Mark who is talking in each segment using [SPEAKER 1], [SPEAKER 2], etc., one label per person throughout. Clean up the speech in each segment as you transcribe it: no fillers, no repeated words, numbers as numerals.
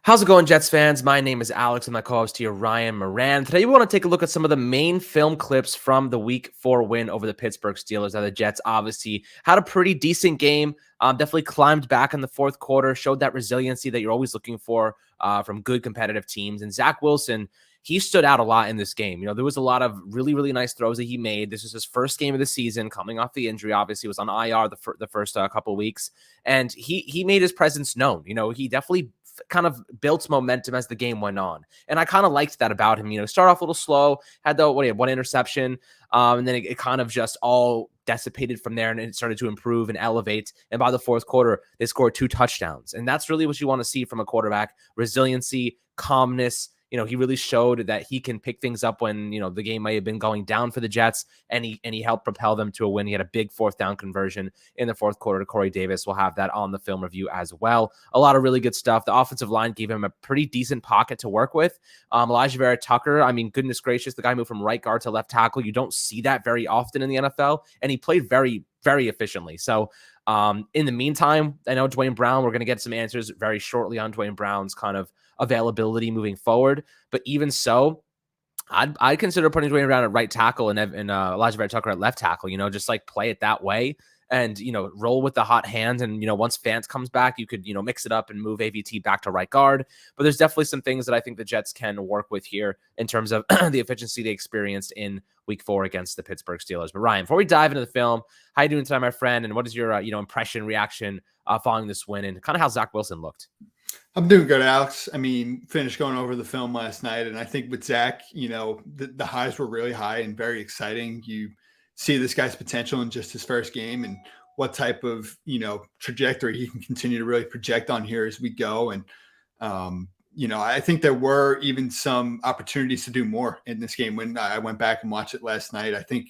[SPEAKER 1] How's it going, Jets fans? My name is Alex and my co-host here, Ryan Moran. Today, we want to take a look at some of the main film clips from the Week 4 win over the Pittsburgh Steelers. Now, the Jets obviously had a pretty decent game, definitely climbed back in the fourth quarter, showed that resiliency that you're always looking for from good competitive teams. And Zach Wilson, he stood out a lot in this game. There was a lot of really, really nice throws that he made. This was his first game of the season, coming off the injury. Obviously, he was on IR the first couple of weeks, and he made his presence known. He definitely kind of built momentum as the game went on. And I kind of liked that about him. Start off a little slow, had one interception, and then it kind of just all dissipated from there, and it started to improve and elevate. And by the fourth quarter, they scored 2 touchdowns. And that's really what you want to see from a quarterback: resiliency, calmness. He really showed that he can pick things up when, the game might have been going down for the Jets, and he helped propel them to a win. He had a big 4th down conversion in the fourth quarter to Corey Davis. We'll have that on the film review as well. A lot of really good stuff. The offensive line gave him a pretty decent pocket to work with. Elijah Vera Tucker, goodness gracious, the guy moved from right guard to left tackle. You don't see that very often in the NFL, and he played very, very efficiently. So, in the meantime, I know Dwayne Brown, we're going to get some answers very shortly on Dwayne Brown's kind of availability moving forward. But even so, I'd consider putting Dwayne Brown at right tackle and Elijah Vera Tucker at left tackle, just like play it that way and, roll with the hot hand. And, once Fant comes back, you could, mix it up and move AVT back to right guard. But there's definitely some things that I think the Jets can work with here in terms of the efficiency they experienced in Week 4 against the Pittsburgh Steelers. But Ryan, before we dive into the film, how you doing tonight, my friend? And what is your, impression, reaction following this win, and kind of how Zach Wilson looked?
[SPEAKER 2] I'm doing good, Alex. Finished going over the film last night, and I think with Zach, the highs were really high and very exciting. You see this guy's potential in just his first game and what type of, trajectory he can continue to really project on here as we go. And, I think there were even some opportunities to do more in this game. When I went back and watched it last night, I think,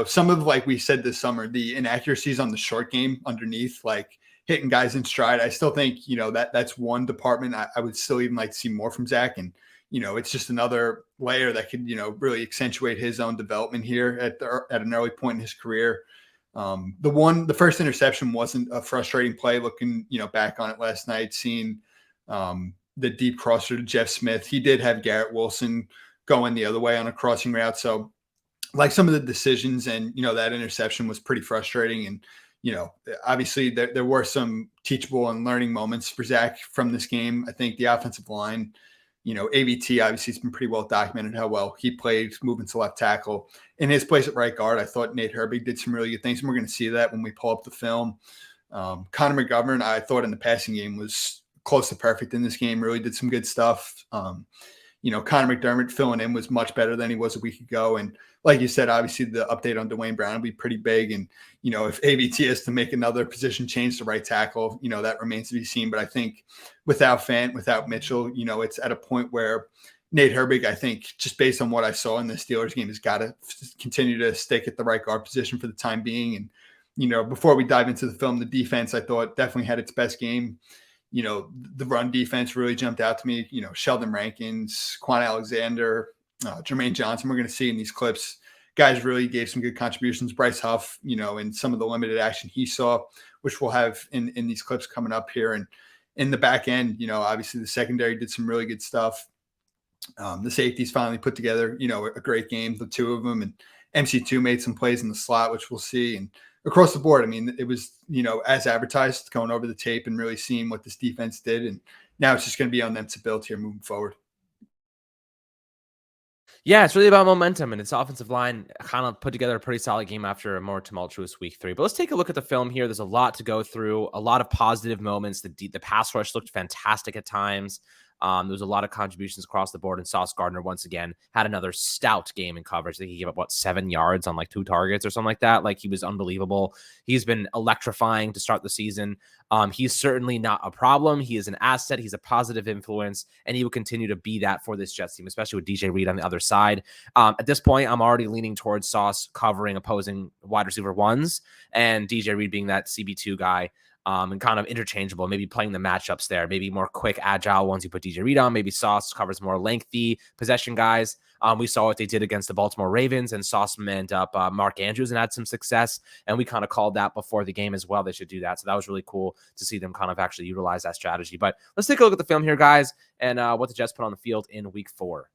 [SPEAKER 2] some of, like we said this summer, the inaccuracies on the short game underneath, like hitting guys in stride. I still think, that's one department I would still even like to see more from Zach. And, it's just another layer that could, really accentuate his own development here at an early point in his career. The first interception wasn't a frustrating play. Looking, back on it last night, seeing the deep crosser to Jeff Smith. He did have Garrett Wilson going the other way on a crossing route. So like some of the decisions and, that interception was pretty frustrating. And, obviously there were some teachable and learning moments for Zach from this game. I think the offensive line, AVT obviously has been pretty well documented how well he played moving to left tackle. In his place at right guard, I thought Nate Herbig did some really good things, and we're going to see that when we pull up the film. Connor McGovern, I thought in the passing game was close to perfect in this game, really did some good stuff. Connor McDermott filling in was much better than he was a week ago. And like you said, obviously the update on Dwayne Brown will be pretty big. And, if AVT is to make another position change to right tackle, that remains to be seen. But I think without Fant, without Mitchell, it's at a point where Nate Herbig, I think, just based on what I saw in the Steelers game, has got to continue to stick at the right guard position for the time being. And, before we dive into the film, the defense, I thought, definitely had its best game. The run defense really jumped out to me. Sheldon Rankins, Quan Alexander, Jermaine Johnson, we're going to see in these clips. Guys really gave some good contributions. Bryce Huff, in some of the limited action he saw, which we'll have in these clips coming up here. And in the back end, obviously the secondary did some really good stuff. The safeties finally put together, a great game, the two of them. And MC2 made some plays in the slot, which we'll see. And across the board, it was, as advertised, going over the tape and really seeing what this defense did. And now it's just going to be on them to build here moving forward.
[SPEAKER 1] Yeah, it's really about momentum, and its offensive line kind of put together a pretty solid game after a more tumultuous week 3. But let's take a look at the film here. There's a lot to go through, a lot of positive moments. The pass rush looked fantastic at times. There was a lot of contributions across the board, and Sauce Gardner once again had another stout game in coverage. I think he gave up 7 yards on 2 targets or something like that. He was unbelievable. He's been electrifying to start the season. He's certainly not a problem. He is an asset. He's a positive influence, and he will continue to be that for this Jets team, especially with DJ Reed on the other side. At this point, I'm already leaning towards Sauce covering opposing wide receiver ones, and DJ Reed being that CB2 guy. and kind of interchangeable, maybe playing the matchups there, maybe more quick, agile ones you put DJ Reed on, maybe Sauce covers more lengthy possession guys. We saw what they did against the Baltimore Ravens, and Sauce manned up Mark Andrews and had some success. And we kind of called that before the game as well. They should do that. So that was really cool to see them kind of actually utilize that strategy. But let's take a look at the film here, guys, and what the Jets put on the field in week 4.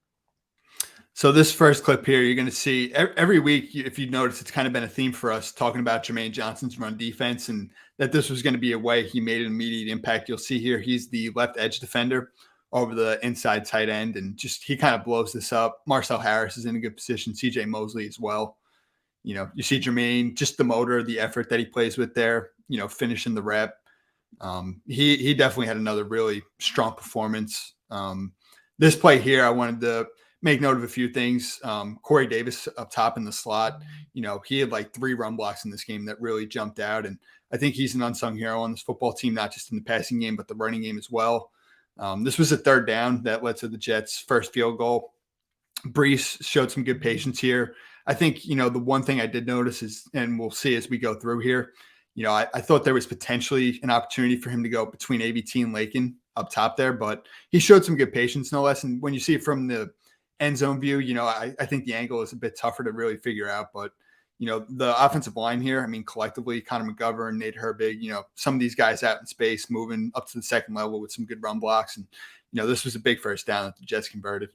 [SPEAKER 2] So this first clip here, you're going to see every week, if you notice, it's kind of been a theme for us talking about Jermaine Johnson's run defense and that this was going to be a way he made an immediate impact. You'll see here, he's the left edge defender over the inside tight end, and just he kind of blows this up. Marcel Harris is in a good position. CJ Mosley as well. You know, you see Jermaine, just the motor, the effort that he plays with there, you know, finishing the rep. He definitely had another really strong performance. This play here, I wanted to make note of a few things. Corey Davis up top in the slot, you know, he had like 3 run blocks in this game that really jumped out. And I think he's an unsung hero on this football team, not just in the passing game, but the running game as well. This was a 3rd down that led to the Jets' first field goal. Brees showed some good patience here. I think, you know, the one thing I did notice is, and we'll see as we go through here, you know, I thought there was potentially an opportunity for him to go between ABT and Lakin up top there, but he showed some good patience, no less. And when you see it from the end zone view, you know, I think the angle is a bit tougher to really figure out, but you know, the offensive line here, I mean, collectively, Connor McGovern, Nate Herbig, you know, some of these guys out in space moving up to the second level with some good run blocks. And, you know, this was a big first down that the Jets converted.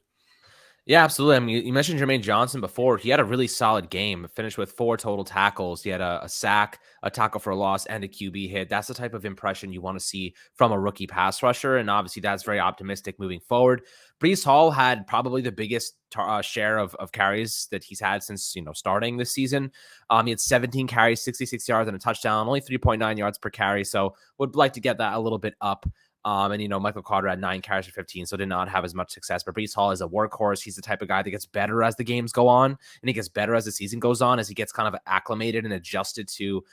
[SPEAKER 1] Yeah, absolutely. I mean, you mentioned Jermaine Johnson before. He had a really solid game, finished with 4 total tackles. He had a sack, a tackle for a loss, and a QB hit. That's the type of impression you want to see from a rookie pass rusher, and obviously that's very optimistic moving forward. Brees Hall had probably the biggest share of carries that he's had since, you know, starting this season. He had 17 carries, 66 yards, and a touchdown, only 3.9 yards per carry, so would like to get that a little bit up. And, you know, Michael Carter had 9 carries for 15, so did not have as much success. But Brees Hall is a workhorse. He's the type of guy that gets better as the games go on, and he gets better as the season goes on, as he gets kind of acclimated and adjusted to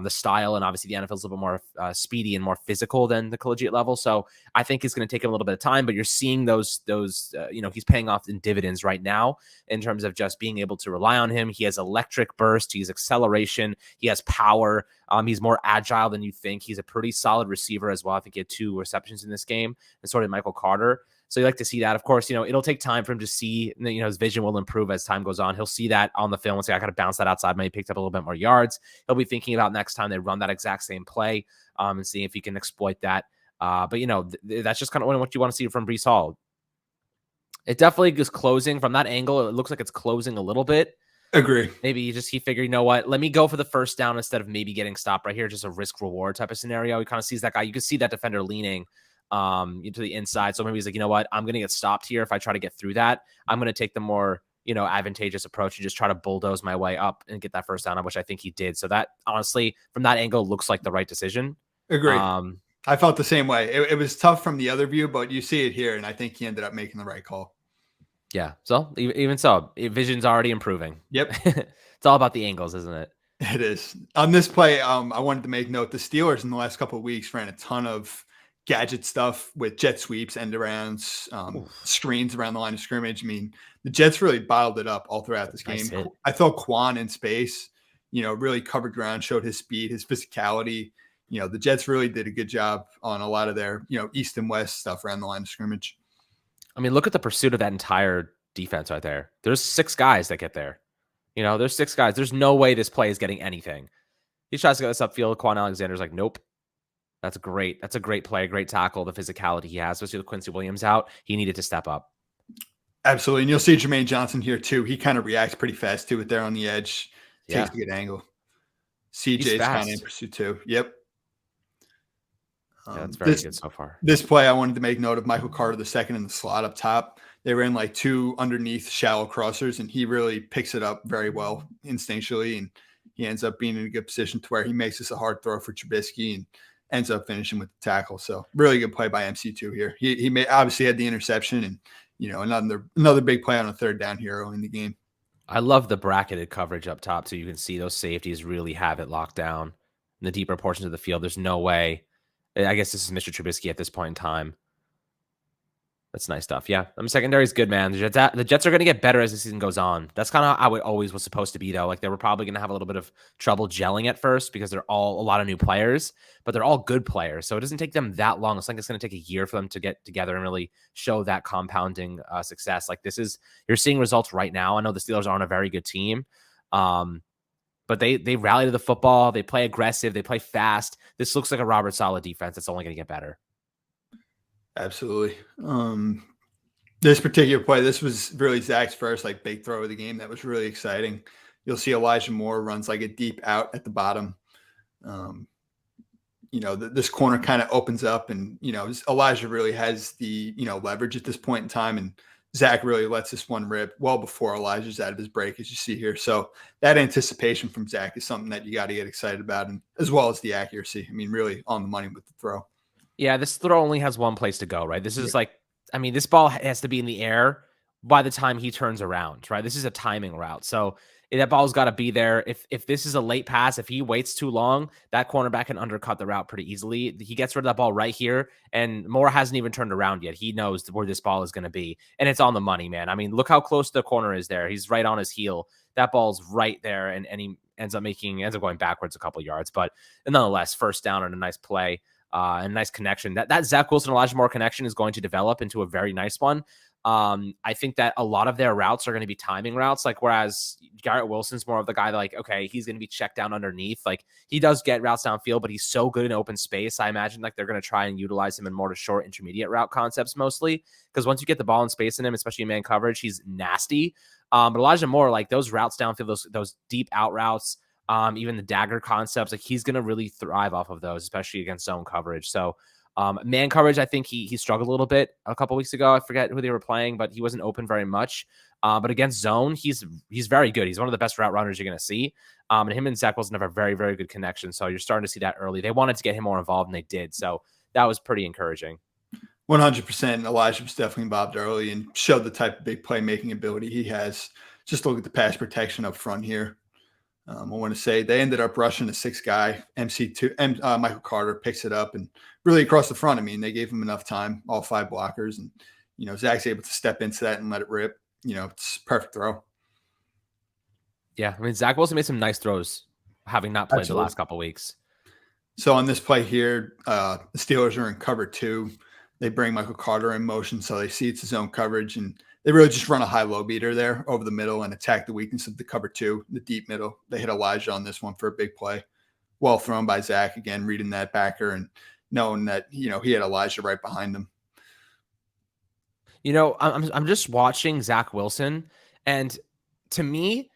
[SPEAKER 1] the style. And obviously the NFL is a little bit more speedy and more physical than the collegiate level. So I think it's going to take him a little bit of time, but you're seeing those you know, he's paying off in dividends right now in terms of just being able to rely on him. He has electric burst. He has acceleration. He has power. He's more agile than you think. He's a pretty solid receiver as well. I think he had 2 receptions in this game, and so did Michael Carter. So you like to see that. Of course, you know, it'll take time for him to see, you know, his vision will improve as time goes on. He'll see that on the film and say, I got to bounce that outside. Maybe picked up a little bit more yards. He'll be thinking about next time they run that exact same play and seeing if he can exploit that. But, you know, that's just kind of what you want to see from Brees Hall. It definitely is closing from that angle. It looks like it's closing a little bit.
[SPEAKER 2] Agree.
[SPEAKER 1] Maybe he figured, you know what, let me go for the first down instead of maybe getting stopped right here. Just a risk reward type of scenario. He kind of sees that guy. You can see that defender leaning into the inside. So maybe he's like, you know what, I'm going to get stopped here. If I try to get through that, I'm going to take the more, you know, advantageous approach and just try to bulldoze my way up and get that first down, which I think he did. So that honestly, from that angle, looks like the right decision.
[SPEAKER 2] Agree. I felt the same way. It was tough from the other view, but you see it here, and I think he ended up making the right call.
[SPEAKER 1] Yeah. So even so, vision's already improving.
[SPEAKER 2] Yep.
[SPEAKER 1] It's all about the angles, isn't it?
[SPEAKER 2] It is. On this play, I wanted to make note, the Steelers in the last couple of weeks ran a ton of gadget stuff with jet sweeps, end arounds, screens around the line of scrimmage. I mean, the Jets really bottled it up all throughout this game. Nice. I thought Quan in space, you know, really covered ground, showed his speed, his physicality. You know, the Jets really did a good job on a lot of their, you know, east and west stuff around the line of scrimmage.
[SPEAKER 1] I mean, look at the pursuit of that entire defense right there. There's 6 guys that get there. You know, there's 6 guys. There's no way this play is getting anything. He tries to get this upfield. Quan Alexander's like, nope. That's great. That's a great play, great tackle. The physicality he has, especially with Quincy Williams out, he needed to step up.
[SPEAKER 2] Absolutely. And you'll see Jermaine Johnson here too. He kind of reacts pretty fast to it there on the edge. Takes a good angle. CJ's kind of in pursuit too. Yep.
[SPEAKER 1] Yeah, that's very good so far.
[SPEAKER 2] This play, I wanted to make note of Michael Carter the second in the slot up top. They ran like 2 underneath shallow crossers, and he really picks it up very well instinctually, and he ends up being in a good position to where he makes this a hard throw for Trubisky and ends up finishing with the tackle. So really good play by MC2 here. He obviously had the interception, and you know, another big play on a 3rd down here early in the game.
[SPEAKER 1] I love the bracketed coverage up top, so you can see those safeties really have it locked down in the deeper portions of the field. There's no way. I guess this is Mr. Trubisky at this point in time. That's nice stuff. Yeah. Secondary is good, man. The Jets are going to get better as the season goes on. That's kind of how it always was supposed to be, though. Like, they were probably going to have a little bit of trouble gelling at first because they're all a lot of new players, but they're all good players. So it doesn't take them that long. It's like it's going to take a year for them to get together and really show that compounding success. Like, you're seeing results right now. I know the Steelers aren't a very good team, but they rally to the football. They play aggressive. They play fast. This looks like a Robert Saleh defense that's only going to get better.
[SPEAKER 2] Absolutely. This particular play, this was really Zach's first big throw of the game. That was really exciting. You'll see Elijah Moore runs like a deep out at the bottom. This corner kind of opens up, and Elijah really has the leverage at this point in time, and Zach really lets this one rip well before Elijah's out of his break, as you see here. So that anticipation from Zach is something that you got to get excited about, and as well as the accuracy. I mean, really on the money with the throw.
[SPEAKER 1] Yeah, this throw only has one place to go, right? This is this ball has to be in the air by the time he turns around, right? This is a timing route. So that ball's got to be there. If this is a late pass, if he waits too long, that cornerback can undercut the route pretty easily. He gets rid of that ball right here, and Moore hasn't even turned around yet. He knows where this ball is going to be, and it's on the money, man. I mean, look how close the corner is there. He's right on his heel. That ball's right there, and he ends up going backwards a couple yards. But nonetheless, first down and a nice play. And a nice connection. That Zach Wilson, Elijah Moore connection is going to develop into a very nice one. I think that a lot of their routes are going to be timing routes, whereas Garrett Wilson's more of the guy that he's going to be checked down underneath. He does get routes downfield, but he's so good in open space. I imagine they're going to try and utilize him in more to short intermediate route concepts mostly, because once you get the ball in space in him, especially in man coverage, he's nasty. But Elijah Moore, those routes downfield, those deep out routes, even the dagger concepts, he's going to really thrive off of those, especially against zone coverage. So man coverage, I think he struggled a little bit a couple weeks ago. I forget who they were playing, but he wasn't open very much. But against zone, he's very good. He's one of the best route runners you're going to see. And him and Zach Wilson have a very, very good connection. So you're starting to see that early. They wanted to get him more involved, and they did. So that was pretty encouraging.
[SPEAKER 2] 100%. Elijah was definitely involved early and showed the type of big playmaking ability he has. Just look at the pass protection up front here. I want to say they ended up rushing a 6 guy, MC2, Michael Carter picks it up and really across the front. I mean, they gave him enough time, all 5 blockers, and, Zach's able to step into that and let it rip. It's a perfect throw.
[SPEAKER 1] Yeah. I mean, Zach Wilson made some nice throws, having not played the last couple of weeks.
[SPEAKER 2] So on this play here, the Steelers are in cover 2. They bring Michael Carter in motion, so they see it's his own coverage, and they really just run a high-low beater there over the middle and attack the weakness of the cover 2, the deep middle. They hit Elijah on this one for a big play. Well thrown by Zach, again, reading that backer and knowing that, he had Elijah right behind him.
[SPEAKER 1] I'm just watching Zach Wilson, and to me,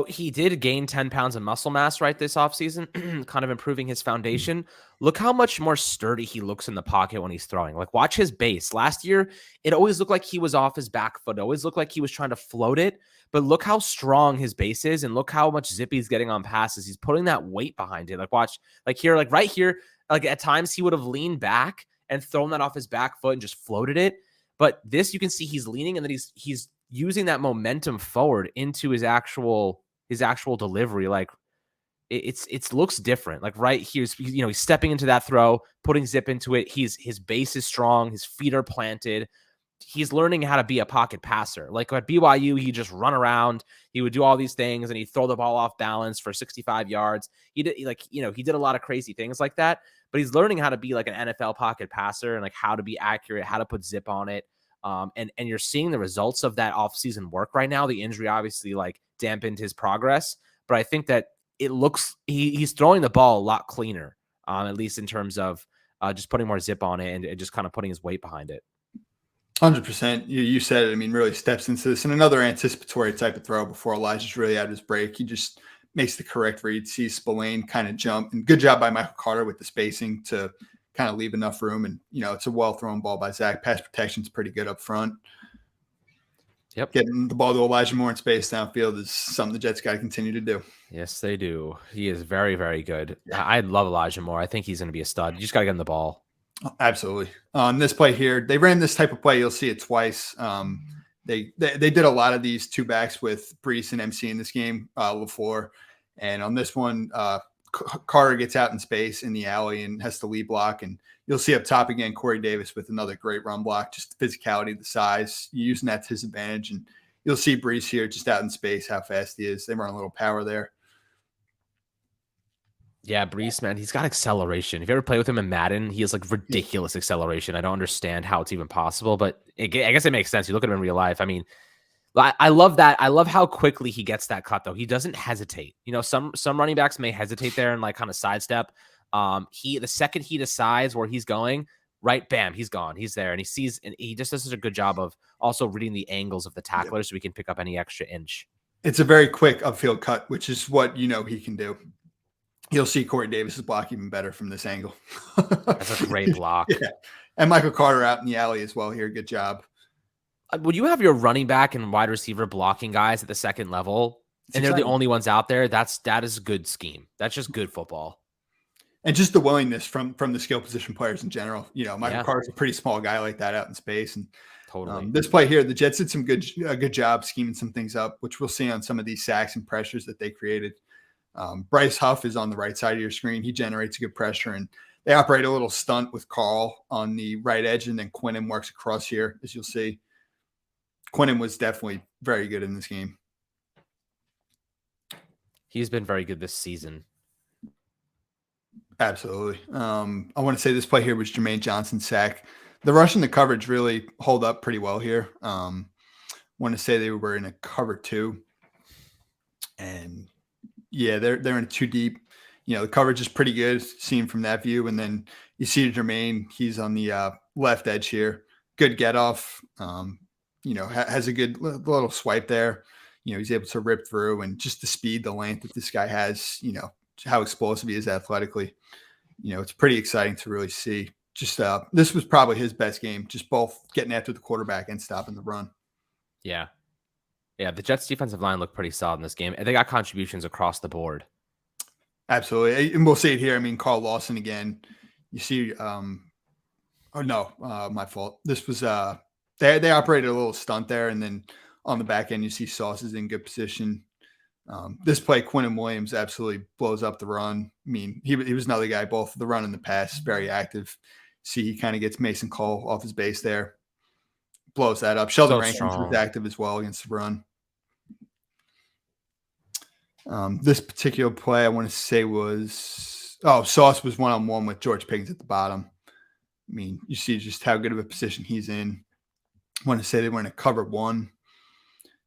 [SPEAKER 1] he did gain 10 pounds of muscle mass right this offseason, kind of improving his foundation. Look how much more sturdy he looks in the pocket when he's throwing. Watch his base. Last year, it always looked like he was off his back foot. It always looked like he was trying to float it. But look how strong his base is, and look how much zip he's getting on passes. He's putting that weight behind it. Watch, here, right here, at times he would have leaned back and thrown that off his back foot and just floated it. But this, you can see he's leaning, and then he's using that momentum forward into his actual delivery. It looks different. Right here, he's stepping into that throw, putting zip into it. His base is strong. His feet are planted. He's learning how to be a pocket passer. At BYU, he just run around. He would do all these things, and he'd throw the ball off balance for 65 yards. He did a lot of crazy things like that. But he's learning how to be an NFL pocket passer and how to be accurate, how to put zip on it. And you're seeing the results of that offseason work right now. The injury obviously dampened his progress, but I think that it looks he's throwing the ball a lot cleaner, at least in terms of just putting more zip on it and just kind of putting his weight behind it.
[SPEAKER 2] 100%. You said it. I mean, really steps into this, and another anticipatory type of throw before Elijah's really out of his break. He just makes the correct read, sees Spillane kind of jump, and good job by Michael Carter with the spacing to kind of leave enough room. And, it's a well-thrown ball by Zach. Pass protection's pretty good up front.
[SPEAKER 1] Yep.
[SPEAKER 2] Getting the ball to Elijah Moore in space downfield is something the Jets got to continue to do.
[SPEAKER 1] Yes, they do. He is very, very good. Yeah. I love Elijah Moore. I think he's going to be a stud. You just got to get him the ball.
[SPEAKER 2] Oh, absolutely. On this play here, they ran this type of play. You'll see it twice. They did a lot of these 2 backs with Brees and MC in this game, LaFleur. And on this one, Carter gets out in space in the alley and has to lead block. And you'll see up top again, Corey Davis with another great run block, just the physicality, the size, using that to his advantage. And you'll see Brees here just out in space, how fast he is. They run a little power there.
[SPEAKER 1] Yeah, Brees, man, he's got acceleration. If you ever play with him in Madden, he has like ridiculous acceleration. I don't understand how it's even possible, but I guess it makes sense. You look at him in real life. I mean, I love that. I love how quickly he gets that cut, though. He doesn't hesitate. You know, some running backs may hesitate there and like kind of sidestep. The second he decides where he's going, right, bam, he's gone. He's there, and he sees, and he just does such a good job of also reading the angles of the tackler so he can pick up any extra inch.
[SPEAKER 2] It's a very quick upfield cut, which is what he can do. You'll see Corey Davis's block even better from this angle.
[SPEAKER 1] That's a great block.
[SPEAKER 2] Yeah. And Michael Carter out in the alley as well here. Good job.
[SPEAKER 1] Would you have your running back and wide receiver blocking guys at the second level, and they're the only ones out there? That is a good scheme. That's just good football.
[SPEAKER 2] And just the willingness from the skill position players in general. Michael Carter's a pretty small guy like that out in space. And
[SPEAKER 1] totally.
[SPEAKER 2] This play here, the Jets did a good job scheming some things up, which we'll see on some of these sacks and pressures that they created. Bryce Huff is on the right side of your screen. He generates a good pressure, and they operate a little stunt with Carl on the right edge, and then Quinnen works across here, as you'll see. Quinnen was definitely very good in this game.
[SPEAKER 1] He's been very good this season.
[SPEAKER 2] Absolutely. I want to say this play here was Jermaine Johnson's sack. The rush and the coverage really hold up pretty well here. I want to say they were in a cover 2, and yeah, they're in too deep. The coverage is pretty good seen from that view. And then you see Jermaine, he's on the left edge here. Good get off. Has a good little swipe there. He's able to rip through, and just the speed, the length that this guy has, how explosive he is athletically. It's pretty exciting to really see. Just this was probably his best game, just both getting after the quarterback and stopping the run.
[SPEAKER 1] Yeah. Yeah, the Jets defensive line looked pretty solid in this game, and they got contributions across the board.
[SPEAKER 2] Absolutely. And we'll see it here. I mean, Carl Lawson again. You see, my fault. This was they operated a little stunt there, and then on the back end you see Sauce is in good position. This play, Quinnen Williams absolutely blows up the run. I mean, he was another guy, both the run and the pass, very active. See, he kind of gets Mason Cole off his base there. Blows that up. Sheldon Rankins was active as well against the run. This particular play, I want to say Sauce was one-on-one with George Pickens at the bottom. I mean, you see just how good of a position he's in. I want to say they were in a cover 1.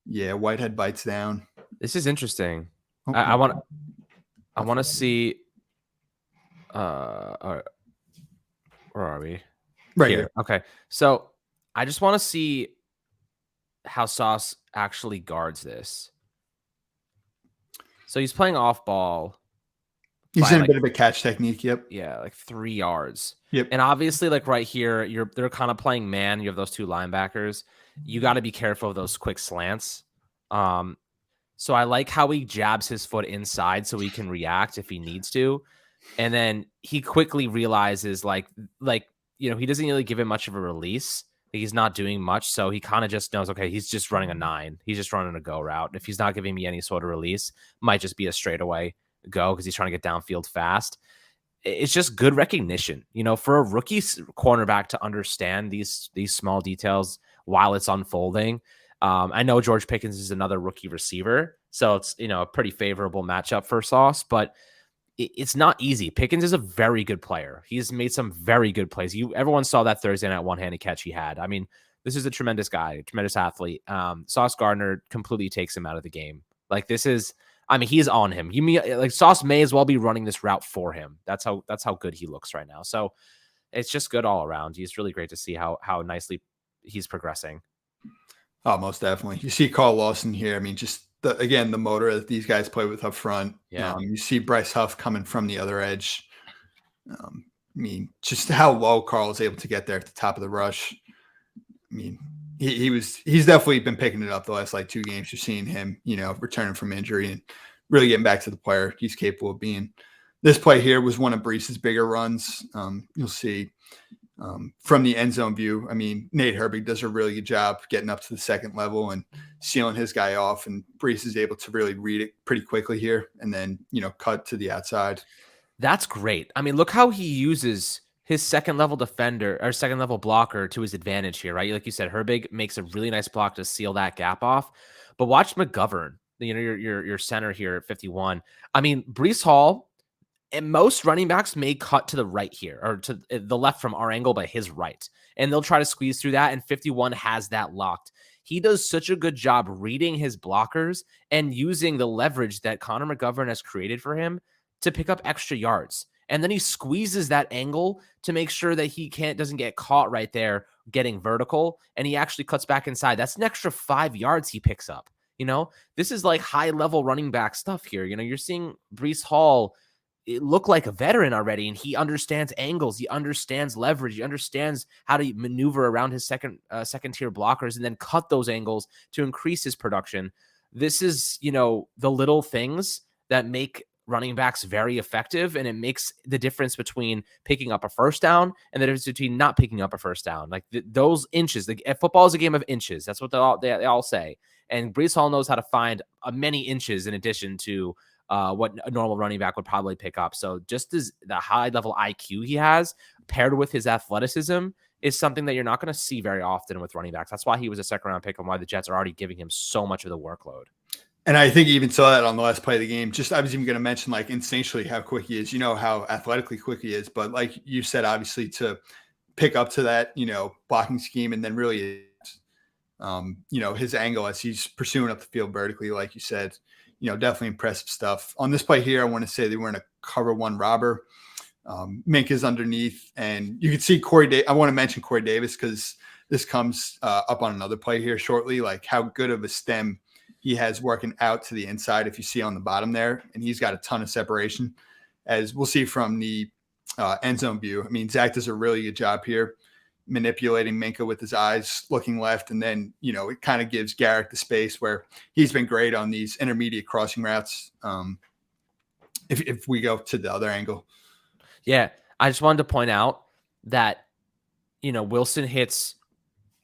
[SPEAKER 2] Yeah, Whitehead bites down.
[SPEAKER 1] This is interesting. Okay. I want to see. Where are we?
[SPEAKER 2] Right here.
[SPEAKER 1] Okay, so I just want to see how Sauce actually guards this. So he's playing off ball.
[SPEAKER 2] He's in a bit of a catch technique. Yep.
[SPEAKER 1] Yeah, like 3 yards.
[SPEAKER 2] Yep.
[SPEAKER 1] And obviously, like right here, they're kind of playing man. You have those 2 linebackers. You got to be careful of those quick slants. So I like how he jabs his foot inside so he can react if he needs to. And then he quickly realizes he doesn't really give him much of a release. He's not doing much. So he kind of just knows, okay, he's just running a 9. He's just running a go route. If he's not giving me any sort of release, might just be a straightaway go because he's trying to get downfield fast. It's just good recognition, for a rookie cornerback to understand these small details while it's unfolding. I know George Pickens is another rookie receiver, so it's, a pretty favorable matchup for Sauce, but it's not easy. Pickens is a very good player. He's made some very good plays. Everyone saw that Thursday night one-handed catch he had. I mean, this is a tremendous guy, tremendous athlete. Sauce Gardner completely takes him out of the game. He's on him. Sauce may as well be running this route for him. That's how good he looks right now. So it's just good all around. He's really great to see how nicely he's progressing.
[SPEAKER 2] Oh, most definitely. You see Carl Lawson here. I mean, just the motor that these guys play with up front.
[SPEAKER 1] Yeah.
[SPEAKER 2] You see Bryce Huff coming from the other edge. Just how low Carl is able to get there at the top of the rush. I mean, he's definitely been picking it up the last 2 games. You're seeing him, returning from injury and really getting back to the player he's capable of being. This play here was one of Brees's bigger runs. You'll see from the end zone view. I mean, Nate Herbig does a really good job getting up to the second level and sealing his guy off. And Brees is able to really read it pretty quickly here and then, cut to the outside.
[SPEAKER 1] That's great. I mean, look how he uses his second level defender or second level blocker to his advantage here, right? Like you said, Herbig makes a really nice block to seal that gap off. But watch McGovern, your center here at 51. I mean, Brees Hall and most running backs may cut to the right here or to the left from our angle, but his right. And they'll try to squeeze through that. And 51 has that locked. He does such a good job reading his blockers and using the leverage that Connor McGovern has created for him to pick up extra yards. And then he squeezes that angle to make sure that he doesn't get caught right there getting vertical. And he actually cuts back inside. That's an extra 5 yards he picks up. This is like high level running back stuff here. You're seeing Brees Hall look like a veteran already, and he understands angles. He understands leverage. He understands how to maneuver around his second tier blockers and then cut those angles to increase his production. This is, the little things that make running backs very effective, and it makes the difference between picking up a first down and the difference between not picking up a first down. Like those inches, football is a game of inches. That's what they all say. And Brees Hall knows how to find many inches in addition to what a normal running back would probably pick up. So just as the high level IQ he has paired with his athleticism is something that you're not going to see very often with running backs. That's why he was a second round pick and why the Jets are already giving him so much of the workload.
[SPEAKER 2] And I think you even saw that on the last play of the game. I was even going to mention like instinctually how quick he is, how athletically quick he is. But like you said, obviously to pick up to that, blocking scheme and then really, his angle as he's pursuing up the field vertically, like you said, definitely impressive stuff. On this play here, I want to say they were in a cover one robber. Mink is underneath, and you can see I want to mention Corey Davis because this comes up on another play here shortly, like how good of a stem he has working out to the inside, if you see on the bottom there, and he's got a ton of separation, as we'll see from the end zone view. I mean, Zach does a really good job here manipulating Minkah with his eyes looking left. And then, it kind of gives Garrett the space where he's been great on these intermediate crossing routes. If we go to the other angle.
[SPEAKER 1] Yeah. I just wanted to point out that, Wilson hits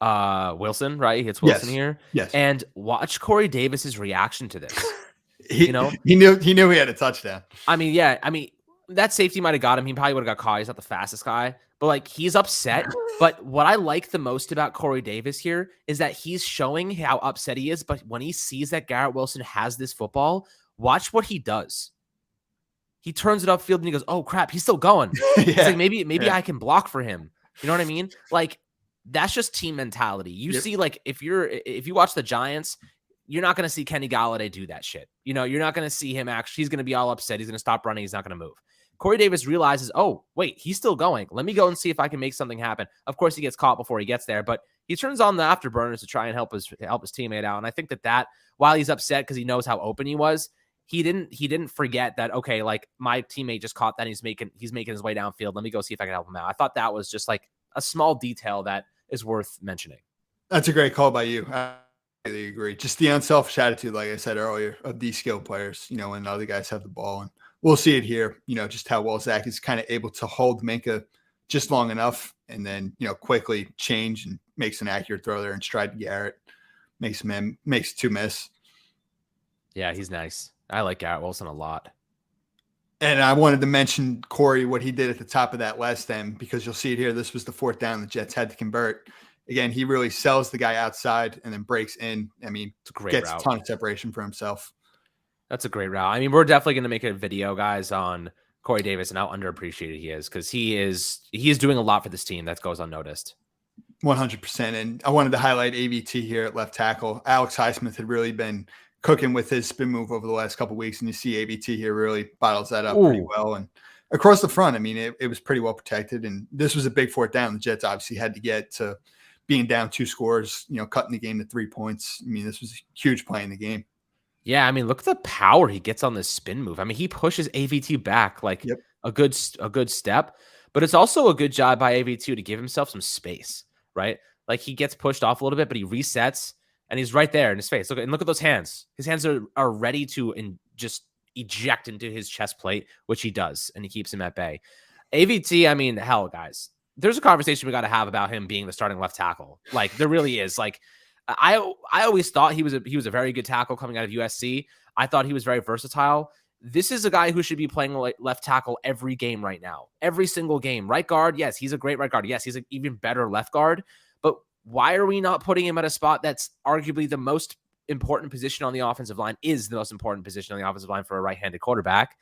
[SPEAKER 1] Wilson, right? He hits Wilson here.
[SPEAKER 2] Yes.
[SPEAKER 1] And watch Corey Davis's reaction to this.
[SPEAKER 2] He knew he had a touchdown.
[SPEAKER 1] I mean, yeah. I mean, that safety might have got him. He probably would have got caught. He's not the fastest guy, but like he's upset. But what I like the most about Corey Davis here is that he's showing how upset he is. But when he sees that Garrett Wilson has this football, watch what he does. He turns it upfield and he goes, "Oh crap, he's still going." It's like maybe I can block for him. You know what I mean? Like that's just team mentality. You see, like if you watch the Giants, you're not going to see Kenny Golladay do that shit. You're not going to see him he's going to be all upset. He's going to stop running. He's not going to move. Corey Davis realizes, oh, wait, he's still going. Let me go and see if I can make something happen. Of course, he gets caught before he gets there, but he turns on the afterburners to try and help his teammate out. And I think that while he's upset because he knows how open he was, he didn't forget that, okay, like my teammate just caught that. And he's making his way downfield. Let me go see if I can help him out. I thought that was just like a small detail that is worth mentioning.
[SPEAKER 2] That's a great call by you. I really agree. Just the unselfish attitude, like I said earlier, of these skilled players, when other guys have the ball. And we'll see it here, just how well Zach is kind of able to hold Minkah just long enough and then, quickly change and makes an accurate throw there and stride to Garrett. Makes two miss.
[SPEAKER 1] Yeah, he's nice. I like Garrett Wilson a lot.
[SPEAKER 2] And I wanted to mention Corey, what he did at the top of that last stem, because you'll see it here. This was the fourth down the Jets had to convert. Again, he really sells the guy outside and then breaks in. I mean,
[SPEAKER 1] it's a great
[SPEAKER 2] gets
[SPEAKER 1] route.
[SPEAKER 2] A ton of separation for himself.
[SPEAKER 1] That's a great route. I mean, we're definitely going to make a video, guys, on Corey Davis and how underappreciated he is, because he is doing a lot for this team that goes unnoticed.
[SPEAKER 2] 100%. And I wanted to highlight AVT here at left tackle. Alex Highsmith had really been cooking with his spin move over the last couple of weeks, and you see AVT here really bottles that up pretty well. And across the front, I mean, it was pretty well protected. And this was a big fourth down. The Jets obviously had to get to being down 2 scores, cutting the game to 3 points. I mean, this was a huge play in the game.
[SPEAKER 1] Yeah, I mean, look at the power he gets on this spin move. I mean, he pushes AVT back like a good step, but it's also a good job by AVT to give himself some space, right? Like he gets pushed off a little bit, but he resets and he's right there in his face. Look at those hands. His hands are ready to just eject into his chest plate, which he does, and he keeps him at bay. AVT, I mean, hell, guys, there's a conversation we got to have about him being the starting left tackle. Like there really is. Like I always thought he was a very good tackle coming out of USC. I thought he was very versatile. This is a guy who should be playing left tackle every game right now. Every single game. Right guard, yes, he's a great right guard. Yes, he's an even better left guard. But why are we not putting him at a spot that's arguably the most important position on the offensive line, is the most important position on the offensive line for a right-handed quarterback?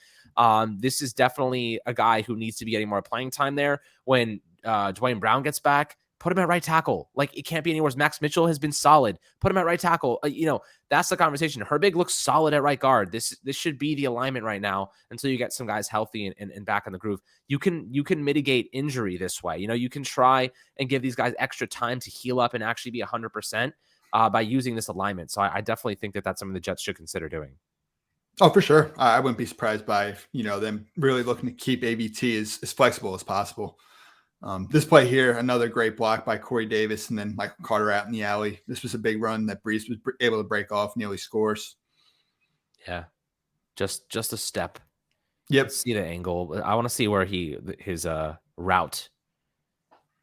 [SPEAKER 1] This is definitely a guy who needs to be getting more playing time there. When Dwayne Brown gets back, put him at right tackle. Like, it can't be any worse. Max Mitchell has been solid. Put him at right tackle. That's the conversation. Herbig looks solid at right guard. This should be the alignment right now until you get some guys healthy and back in the groove. You can mitigate injury this way. You can try and give these guys extra time to heal up and actually be 100% by using this alignment. So I definitely think that that's something the Jets should consider doing.
[SPEAKER 2] Oh, for sure. I wouldn't be surprised by, them really looking to keep AVT as flexible as possible. This play here, another great block by Corey Davis, and then Michael Carter out in the alley. This was a big run that Brees was able to break off, nearly scores.
[SPEAKER 1] Yeah, just a step.
[SPEAKER 2] Yep.
[SPEAKER 1] Let's see the angle. I want to see where his route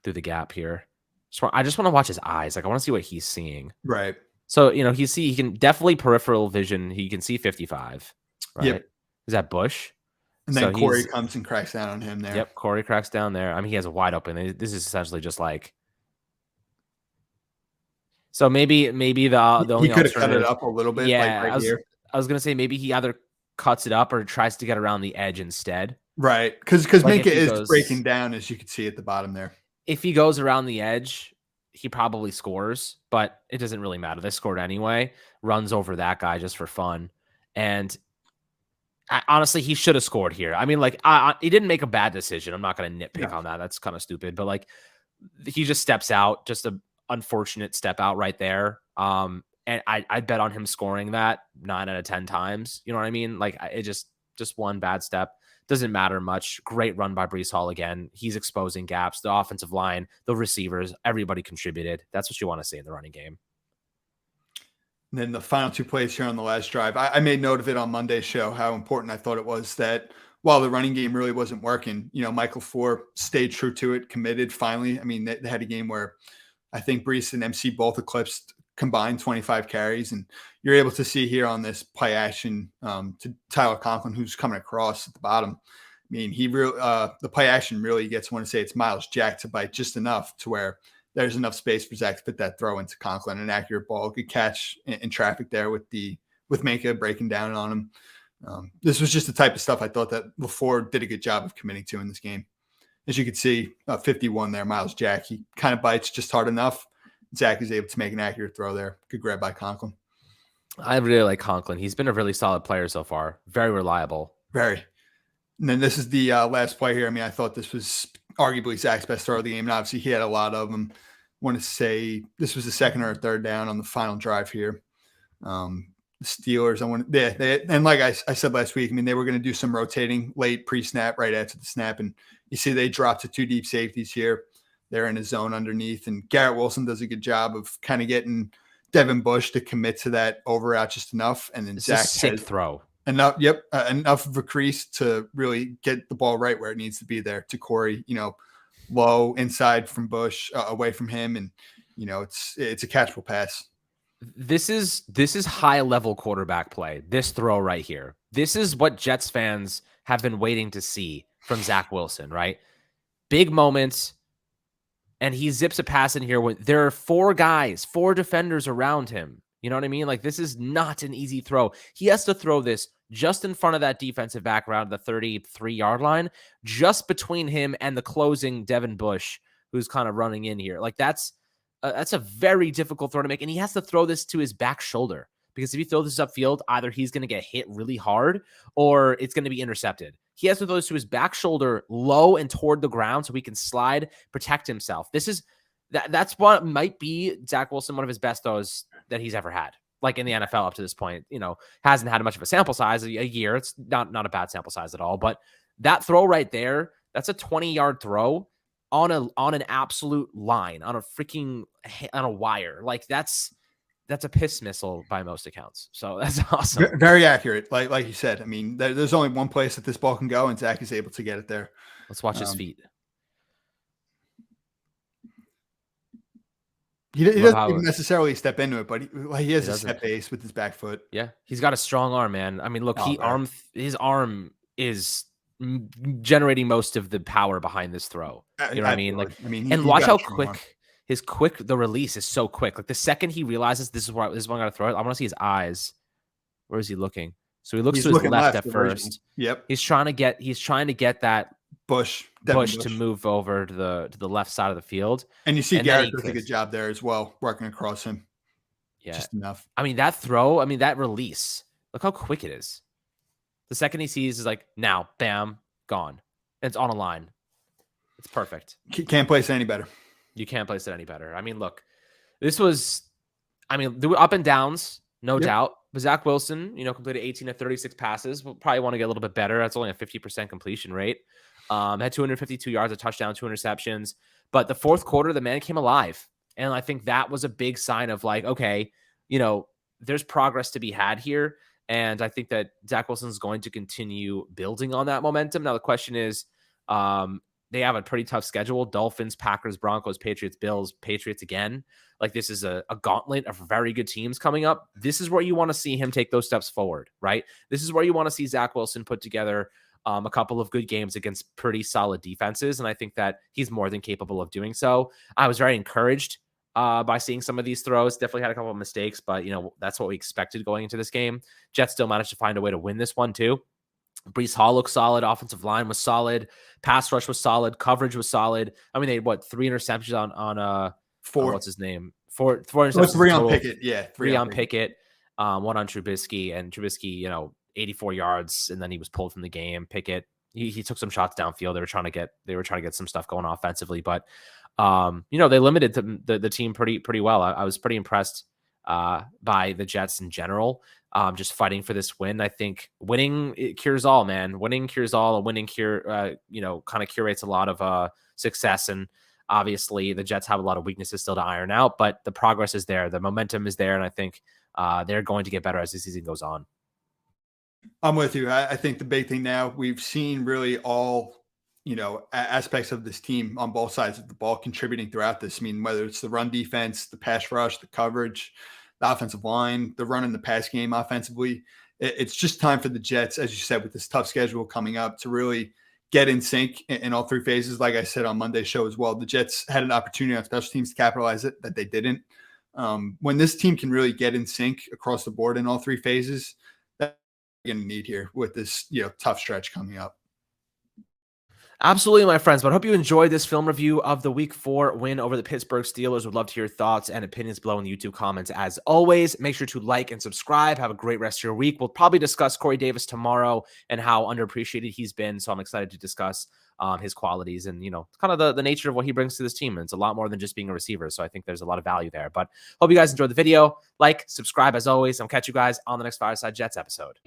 [SPEAKER 1] through the gap here. I just want to watch his eyes. Like, I want to see what he's seeing.
[SPEAKER 2] Right.
[SPEAKER 1] So, he can definitely peripheral vision. He can see 55. Right.
[SPEAKER 2] Yep.
[SPEAKER 1] Is that Bush?
[SPEAKER 2] And then Corey comes and cracks down on him there.
[SPEAKER 1] Yep, Corey cracks down there. I mean, he has a wide open. This is essentially just like. So maybe the only
[SPEAKER 2] he could have cut it up a little bit.
[SPEAKER 1] Yeah,
[SPEAKER 2] like here.
[SPEAKER 1] I was gonna say maybe he either cuts it up or tries to get around the edge instead.
[SPEAKER 2] Right, because Minka is breaking down, as you can see at the bottom there.
[SPEAKER 1] If he goes around the edge, he probably scores, but it doesn't really matter. They scored anyway. Runs over that guy just for fun, and. Honestly, he should have scored here. I mean, he didn't make a bad decision. I'm not going to nitpick on that. That's kind of stupid. But he just steps out, just an unfortunate step out right there. And I bet on him scoring that 9 out of 10 times. You know what I mean? It just one bad step. Doesn't matter much. Great run by Brees Hall again. He's exposing gaps. The offensive line, the receivers, everybody contributed. That's what you want to see in the running game.
[SPEAKER 2] And then the final 2 plays here on the last drive. I made note of it on Monday's show, how important I thought it was that while the running game really wasn't working, Michael Four stayed true to it, committed finally. I mean, they had a game where I think Brees and MC both eclipsed combined 25 carries. And you're able to see here on this play action to Tyler Conklin, who's coming across at the bottom. I mean, the play action really gets, I want to say it's Miles Jack to bite just enough to where there's enough space for Zach to put that throw into Conklin, an accurate ball, good catch in traffic there with Minka breaking down on him. This was just the type of stuff I thought that LaFleur did a good job of committing to in this game. As you can see, 51 there, Miles Jack, he kind of bites just hard enough. Zach is able to make an accurate throw there. Good grab by Conklin.
[SPEAKER 1] I really like Conklin. He's been a really solid player so far. Very reliable.
[SPEAKER 2] Very. And then this is the last play here. I mean, I thought this was arguably Zach's best throw of the game. And obviously, he had a lot of them. I want to say this was the second or third down on the final drive here. The Steelers, and like I said last week, I mean, they were going to do some rotating late pre-snap right after the snap. And you see they dropped to 2 deep safeties here. They're in a zone underneath. And Garrett Wilson does a good job of kind of getting Devin Bush to commit to that over out just enough. And then Zach
[SPEAKER 1] sick throw.
[SPEAKER 2] Enough of a crease to really get the ball right where it needs to be there to Corey, low inside from Bush, away from him. And, it's a catchable pass.
[SPEAKER 1] This is high level quarterback play. This throw right here. This is what Jets fans have been waiting to see from Zach Wilson, right? Big moments. And he zips a pass in here when there are 4 defenders around him. You know what I mean? This is not an easy throw. He has to throw this just in front of that defensive back around the 33-yard line, just between him and the closing Devin Bush, who's kind of running in here. That's a very difficult throw to make. And he has to throw this to his back shoulder, because if you throw this upfield, either he's going to get hit really hard or it's going to be intercepted. He has to throw this to his back shoulder low and toward the ground so he can slide, protect himself. That's what might be Zach Wilson, one of his best throws that he's ever had. In the NFL up to this point, hasn't had much of a sample size, a year. It's not a bad sample size at all. But that throw right there, that's a 20-yard throw on an absolute line, on a wire. That's a piss missile by most accounts. So that's awesome.
[SPEAKER 2] Very accurate. Like you said, I mean, there's only one place that this ball can go, and Zach is able to get it there.
[SPEAKER 1] Let's watch his feet.
[SPEAKER 2] He doesn't even necessarily step into it, but he has a set base with his back foot.
[SPEAKER 1] Yeah, he's got a strong arm, man. I mean, look,
[SPEAKER 2] Oh,
[SPEAKER 1] his arm is generating most of the power behind this throw. You know what I mean? Like,
[SPEAKER 2] I mean,
[SPEAKER 1] and watch how quick the release is so quick. Like the second he realizes this is where I got to throw it, I want to see his eyes. Where is he looking? So he looks to his left at first.
[SPEAKER 2] Yep.
[SPEAKER 1] He's trying to get that
[SPEAKER 2] Bush
[SPEAKER 1] to move over to the left side of the field.
[SPEAKER 2] And you see Garrett does a good job there as well, working across him.
[SPEAKER 1] Yeah.
[SPEAKER 2] Just enough.
[SPEAKER 1] I mean, that throw, that release, look how quick it is. The second he sees is like, now, bam, gone. And it's on a line. It's perfect.
[SPEAKER 2] Can't place it any better.
[SPEAKER 1] You can't place it any better. I mean, look, this was, there were up and downs, no doubt. But Zach Wilson, completed 18 of 36 passes. We'll probably want to get a little bit better. That's only a 50% completion rate. Had 252 yards, a touchdown, 2 interceptions. But the fourth quarter, the man came alive. And I think that was a big sign of like, okay, there's progress to be had here. And I think that Zach Wilson is going to continue building on that momentum. Now, the question is, they have a pretty tough schedule. Dolphins, Packers, Broncos, Patriots, Bills, Patriots again. Like this is a gauntlet of very good teams coming up. This is where you want to see him take those steps forward, right? This is where you want to see Zach Wilson put together a couple of good games against pretty solid defenses. And I think that he's more than capable of doing so. I was very encouraged by seeing some of these throws. Definitely had a couple of mistakes, but that's what we expected going into this game. Jets still managed to find a way to win this one too. Breece Hall looked solid. Offensive line was solid. Pass rush was solid. Coverage was solid. I mean, they had 3 interceptions on
[SPEAKER 2] 4.
[SPEAKER 1] What's his name? 4 interceptions.
[SPEAKER 2] 3 on Pickett. Yeah,
[SPEAKER 1] 3 on Pickett. 1 on Trubisky, and Trubisky, 84 yards, and then he was pulled from the game. Pickett, he took some shots downfield. They were trying to get some stuff going offensively, but they limited the team pretty well. I was pretty impressed by the Jets in general. Just fighting for this win. I think winning cures all, man. Winning cures all, and winning kind of curates a lot of success. And obviously, the Jets have a lot of weaknesses still to iron out, but the progress is there, the momentum is there, and I think they're going to get better as the season goes on.
[SPEAKER 2] I'm with you. I think the big thing now, we've seen really all aspects of this team on both sides of the ball contributing throughout this. I mean, whether it's the run defense, the pass rush, the coverage, the offensive line, the run and the pass game offensively. It's just time for the Jets, as you said, with this tough schedule coming up, to really get in sync in all 3 phases. Like I said on Monday's show as well, the Jets had an opportunity on special teams to capitalize it that they didn't. When this team can really get in sync across the board in all 3 phases, that's what you're going to need here with this tough stretch coming up.
[SPEAKER 1] Absolutely, my friends. But I hope you enjoyed this film review of the Week 4 win over the Pittsburgh Steelers. Would love to hear your thoughts and opinions below in the YouTube comments. As always, make sure to like and subscribe. Have a great rest of your week. We'll probably discuss Corey Davis tomorrow and how underappreciated he's been. So I'm excited to discuss his qualities and, kind of the nature of what he brings to this team. And it's a lot more than just being a receiver. So I think there's a lot of value there. But hope you guys enjoyed the video. Like, subscribe as always. I'll catch you guys on the next Fireside Jets episode.